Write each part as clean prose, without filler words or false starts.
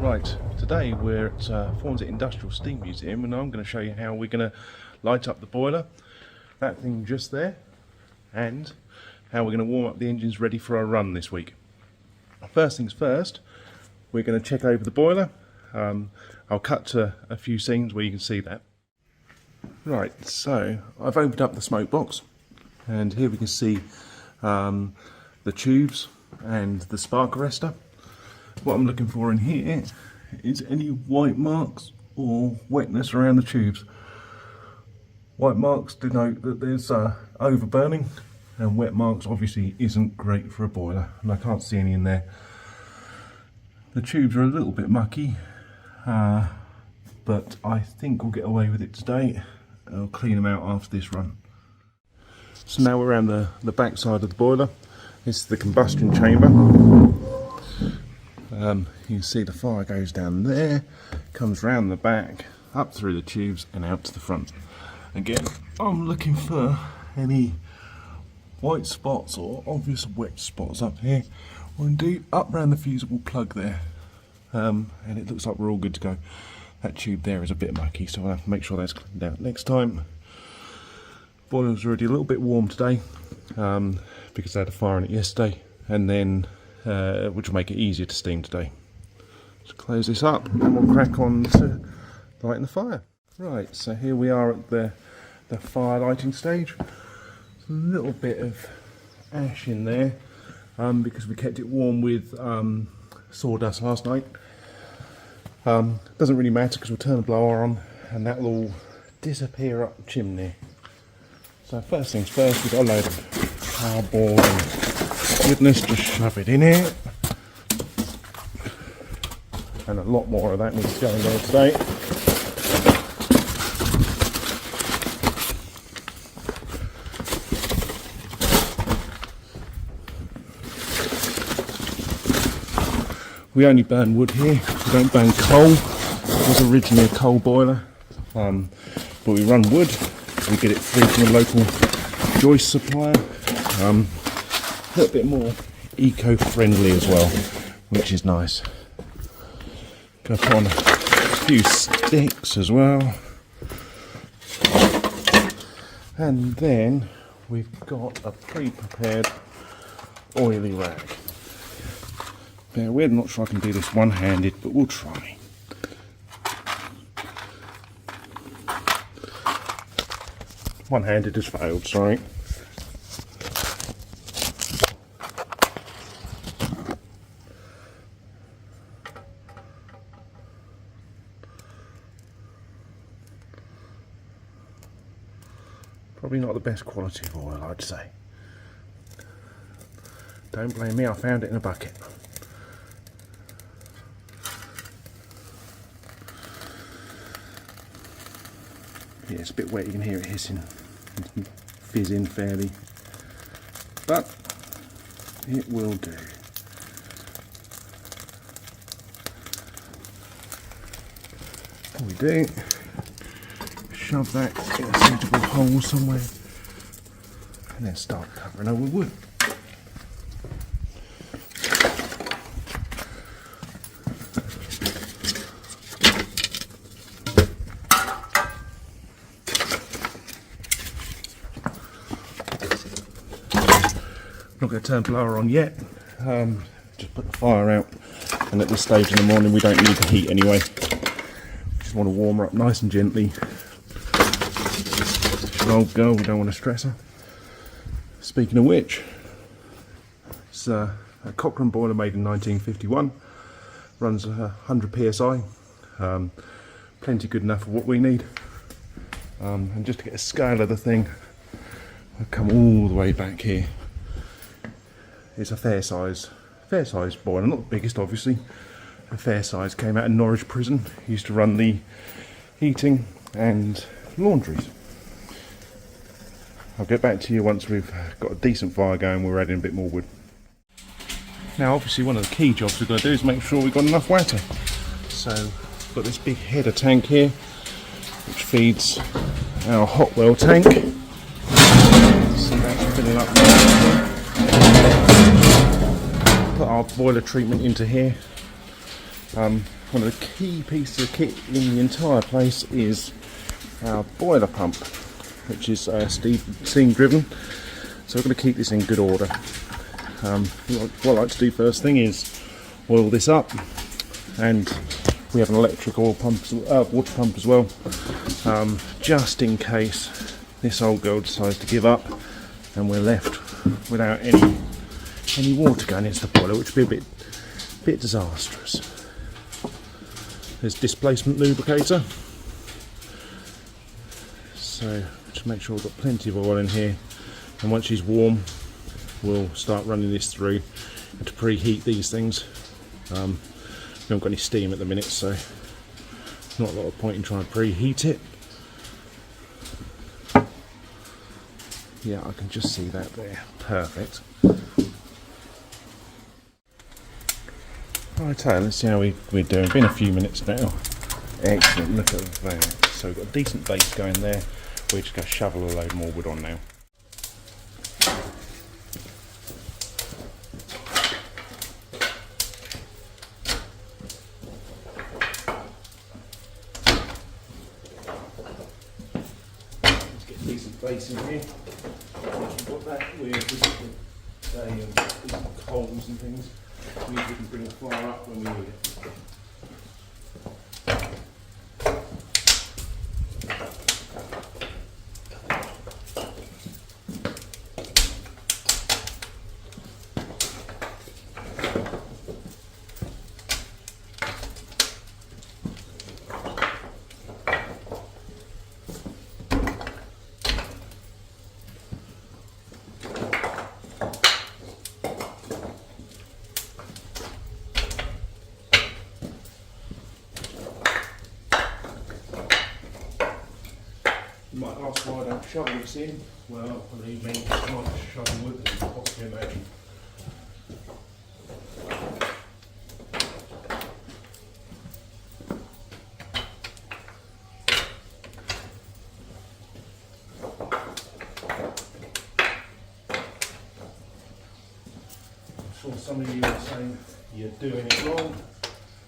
Right, today we're at Farnsworth Industrial Steam Museum and I'm going to show you how we're going to light up the boiler, that thing just there, and how we're going to warm up the engines ready for our run this week. First things first, we're going to check over the boiler. I'll cut to a few scenes where you can see that. Right, so I've opened up the smoke box and here we can see the tubes and the spark arrestor. What I'm looking for in here is any white marks or wetness around the tubes. White marks denote that there's overburning, and wet marks obviously isn't great for a boiler, and I can't see any in there. The tubes are a little bit mucky, but I think we'll get away with it today. I'll clean them out after this run. So now we're around the back side of the boiler. This is the combustion chamber. You can see the fire goes down there, comes round the back, up through the tubes and out to the front. Again, I'm looking for any white spots or obvious wet spots up here, or indeed up round the fusible plug there. And it looks like we're all good to go. That tube there is a bit mucky, so I'll have to make sure that's cleaned out next time. Boiler's already a little bit warm today, because I had a fire in it yesterday, and then which will make it easier to steam today. Let's close this up and we'll crack on to lighting the fire. Right, so here we are at the fire lighting stage. There's a little bit of ash in there because we kept it warm with sawdust last night. Doesn't really matter because we'll turn the blower on and that will all disappear up the chimney. So first things first, we've got a load of cardboard and goodness, just shove it in here. And a lot more of that needs to go in there today. We only burn wood here, we don't burn coal. It was originally a coal boiler, but we run wood. We get it free from a local joist supplier. A little bit more eco-friendly as well, which is nice. Gonna put on a few sticks as well. And then we've got a pre-prepared oily rag. Bear with, I'm not sure I can do this one-handed, but we'll try. One-handed has failed, sorry. Probably not the best quality of oil, I'd say. Don't blame me, I found it in a bucket. Yeah, it's a bit wet, you can hear it hissing, fizzing fairly, but it will do. What we do, shove that in a suitable hole somewhere, and then start covering over wood. Not going to turn blower on yet, just put the fire out, and at this stage in the morning we don't need the heat anyway. Just want to warm her up nice and gently. She's an old girl, we don't want to stress her. Speaking of which, it's a Cochrane boiler made in 1951, runs 100 psi, plenty good enough for what we need. And just to get a scale of the thing, I've come all the way back here. It's a fair size boiler, not the biggest obviously, a fair size. Came out of Norwich Prison, used to run the heating and laundries. I'll get back to you once we've got a decent fire going, we're adding a bit more wood. Now obviously one of the key jobs we've got to do is make sure we've got enough water. So I've got this big header tank here, which feeds our hot well tank. So that's filling up now. Put our boiler treatment into here. one of the key pieces of kit in the entire place is our boiler pump, which is steam driven. So we're going to keep this in good order. What I like to do first thing is oil this up, and we have an electric oil pump, water pump as well, just in case this old girl decides to give up and we're left without any water going into the boiler, which would be a bit disastrous. There's displacement lubricator, so just make sure we've got plenty of oil in here, and once she's warm we'll start running this through. And to preheat these things, we haven't got any steam at the minute, so not a lot of point in trying to preheat it. Yeah, I can just see that there. Perfect. Right, let's see how we're doing. Been a few minutes now. Excellent, look at that. So we've got a decent base going there. We're just going to shovel a load more wood on now. Let's get a decent base in here. Once we've got that, we've got coals and things. We can bring the fire up when we need it. You might ask why I don't shovel this in. Well, believe me, it's not to shovel wood than you can possibly imagine. I'm sure some of you are saying you're doing it wrong.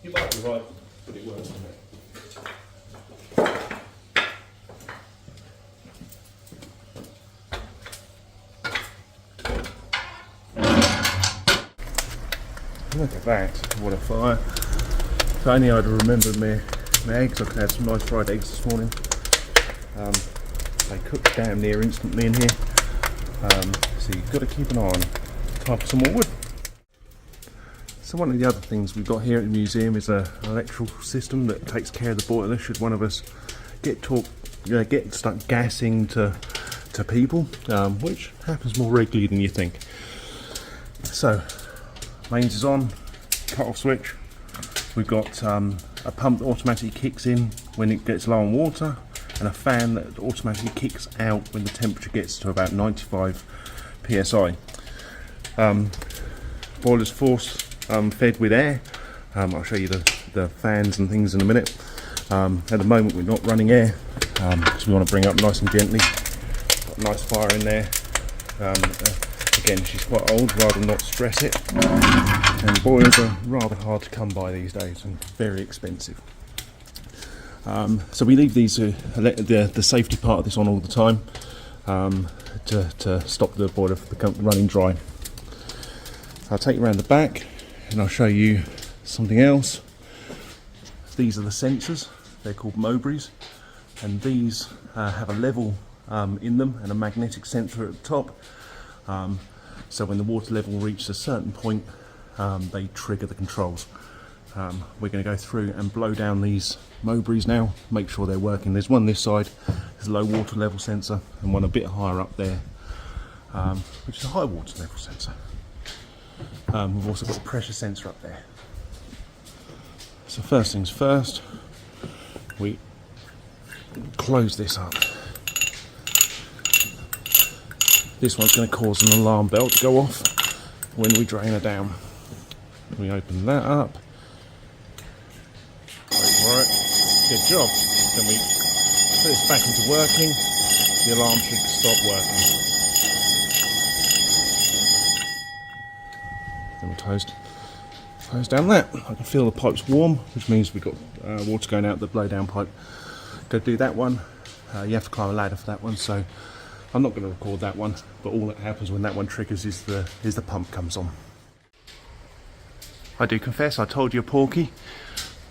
You might be right, but it works for me. Look at that, what a fire. If only I'd remembered my eggs, I could have some nice fried eggs this morning. They cook damn near instantly in here. So you've got to keep an eye on. Time for some more wood. So one of the other things we've got here at the museum is an electrical system that takes care of the boiler should one of us get stuck gassing to people, which happens more regularly than you think. So mains is on, cut off switch. We've got a pump that automatically kicks in when it gets low on water, and a fan that automatically kicks out when the temperature gets to about 95 psi. Boiler's force fed with air. I'll show you the fans and things in a minute. At the moment we're not running air because we want to bring it up nice and gently. Got a nice fire in there. Again, she's quite old, rather not stress it. And boilers are rather hard to come by these days and very expensive. So we leave these the safety part of this on all the time to stop the boiler from running dry. I'll take you around the back and I'll show you something else. These are the sensors. They're called Mowbrays, and these have a level in them and a magnetic sensor at the top. So when the water level reaches a certain point, they trigger the controls. We're going to go through and blow down these Mowbrays now, make sure they're working. There's one this side, there's a low water level sensor, and one a bit higher up there, which is a high water level sensor. We've also got a pressure sensor up there. So first things first, we close this up. This one's going to cause an alarm bell to go off when we drain her down. We open that up. Wait for it. Good job. Then we put this back into working. The alarm should stop working. Then we're toast. Goes down that. I can feel the pipe's warm, which means we've got water going out the blowdown pipe. Go do that one. You have to climb a ladder for that one, so I'm not going to record that one. But all that happens when that one triggers is the pump comes on. I do confess, I told you a porky.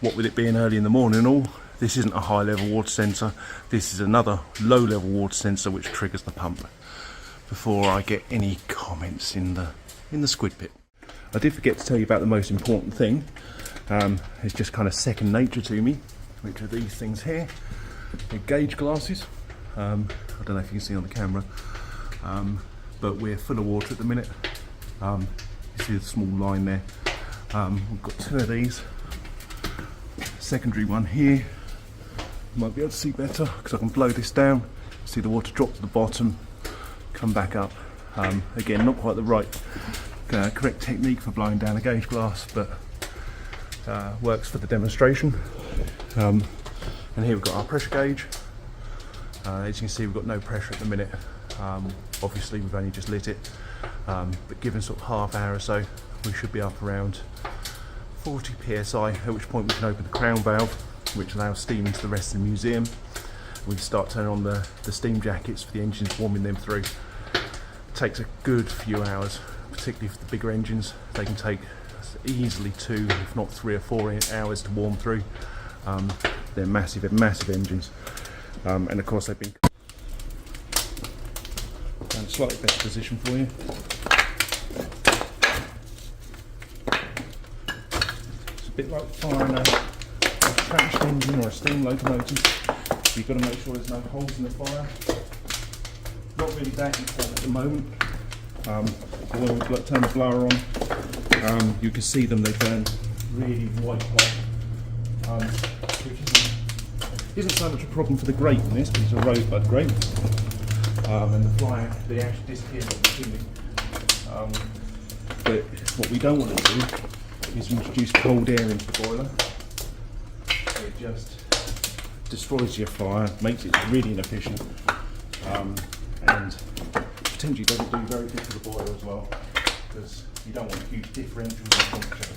What with it being early in the morning and all, this isn't a high level water sensor. This is another low level water sensor which triggers the pump. Before I get any comments in the squid pit. I did forget to tell you about the most important thing. It's just kind of second nature to me, which are these things here. They're gauge glasses. I don't know if you can see on the camera, but we're full of water at the minute. You see the small line there. We've got two of these. Secondary one here. You might be able to see better because I can blow this down. See the water drop to the bottom, come back up. Again, not quite the right correct technique for blowing down a gauge glass, but works for the demonstration. And here we've got our pressure gauge. As you can see, we've got no pressure at the minute. Obviously we've only just lit it, but given sort of half hour or so, we should be up around 40 psi, at which point we can open the crown valve, which allows steam into the rest of the museum. We can start turning on the steam jackets for the engines, warming them through. It takes a good few hours, particularly for the bigger engines. They can take easily 2, if not 3 or 4 hours to warm through. They're massive engines, and of course they've been in a slightly better position for you. It's a bit like firing a traction engine or a steam locomotive. You've got to make sure there's no holes in the fire. Not really that important at the moment. When we turn the blower on, you can see them, they burn really white hot, which isn't so much a problem for the grate in this, because it's a rosebud grate, and the fire, they actually disappear on the chimney. But what we don't want to do is introduce cold air into the boiler. It just destroys your fire, makes it really inefficient, and potentially doesn't do very good for the boiler as well, because you don't want huge differentials in temperature.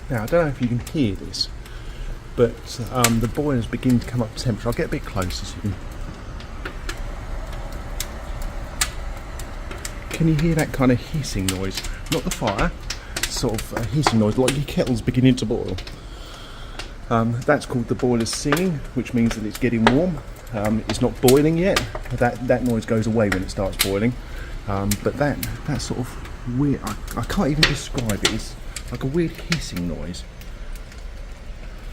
Now, I don't know if you can hear this, but the boiler's beginning to come up to temperature. I'll get a bit closer so you can you hear that kind of hissing noise? Not the fire, sort of a hissing noise, like your kettle's beginning to boil. That's called the boiler singing, which means that it's getting warm. It's not boiling yet. That noise goes away when it starts boiling. But that sort of weird, I can't even describe it. It's like a weird hissing noise.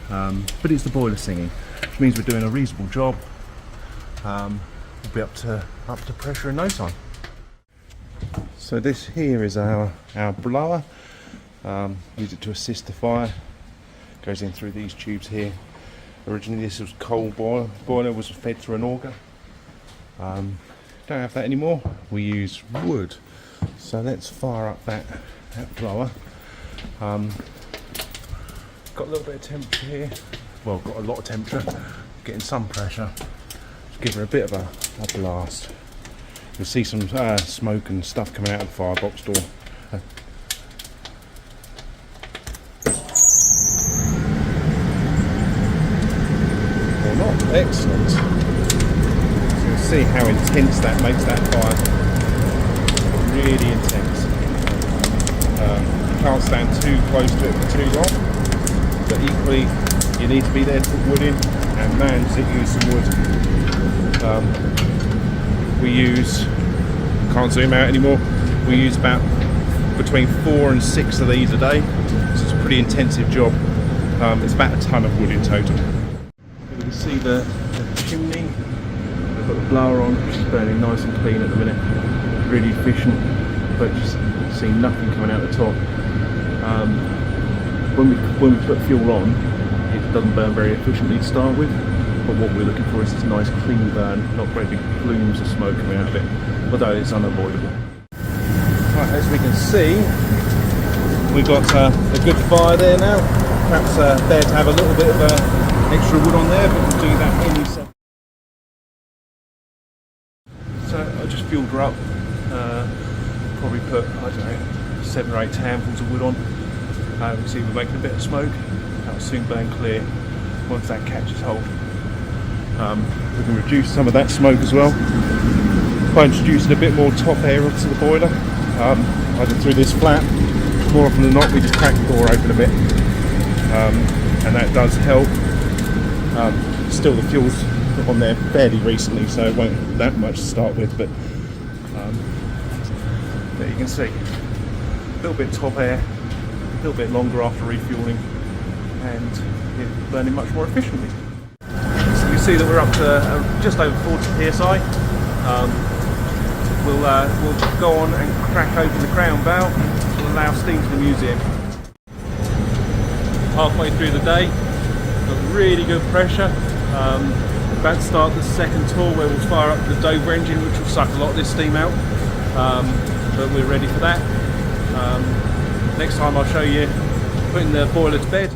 But it's the boiler singing, which means we're doing a reasonable job. We'll be up to pressure in no time. So this here is our blower. Use it to assist the fire. Goes in through these tubes here. Originally this was coal boiler, was fed through an auger. Don't have that anymore. We use wood. So let's fire up that blower. Got a little bit of temperature here. Well, got a lot of temperature. Getting some pressure. Just give her a bit of a blast. You'll see some smoke and stuff coming out of the firebox door. Or not. Excellent. So you'll see how intense that makes that fire. Really intense. You can't stand too close to it for too long, but equally you need to be there to put wood in, and man, does it use some wood. We use, can't zoom out anymore, we use about between 4 and 6 of these a day, so it's a pretty intensive job. It's about a ton of wood in total. You can see the chimney, we've got the blower on, which is burning nice and clean at the minute, really efficient, but just see nothing coming out the top. When we put fuel on, it doesn't burn very efficiently to start with. But what we're looking for is this nice clean burn, not very big plumes of smoke coming out of it, although it's unavoidable. Right, as we can see, we've got a good fire there now. Perhaps there to have a little bit of extra wood on there, but we'll do that any second. So I'll just fueled her up, probably put, I don't know, 7 or 8 handfuls of wood on. You can see we're making a bit of smoke. That'll soon burn clear once that catches hold. We can reduce some of that smoke as well by introducing a bit more top air onto the boiler, either through this flap. More often than not, we just crack the door open a bit, and that does help. Still, the fuel's on there fairly recently, so it won't be that much to start with, but there you can see a little bit top air, a little bit longer after refueling, and it's burning much more efficiently. So you see that we're up to just over 40 psi. We'll go on and crack open the crown valve to allow steam to the museum. Halfway through the day, got really good pressure. About to start the second tour where we'll fire up the Dover engine, which will suck a lot of this steam out, but we're ready for that. Next time I'll show you putting the boiler to bed.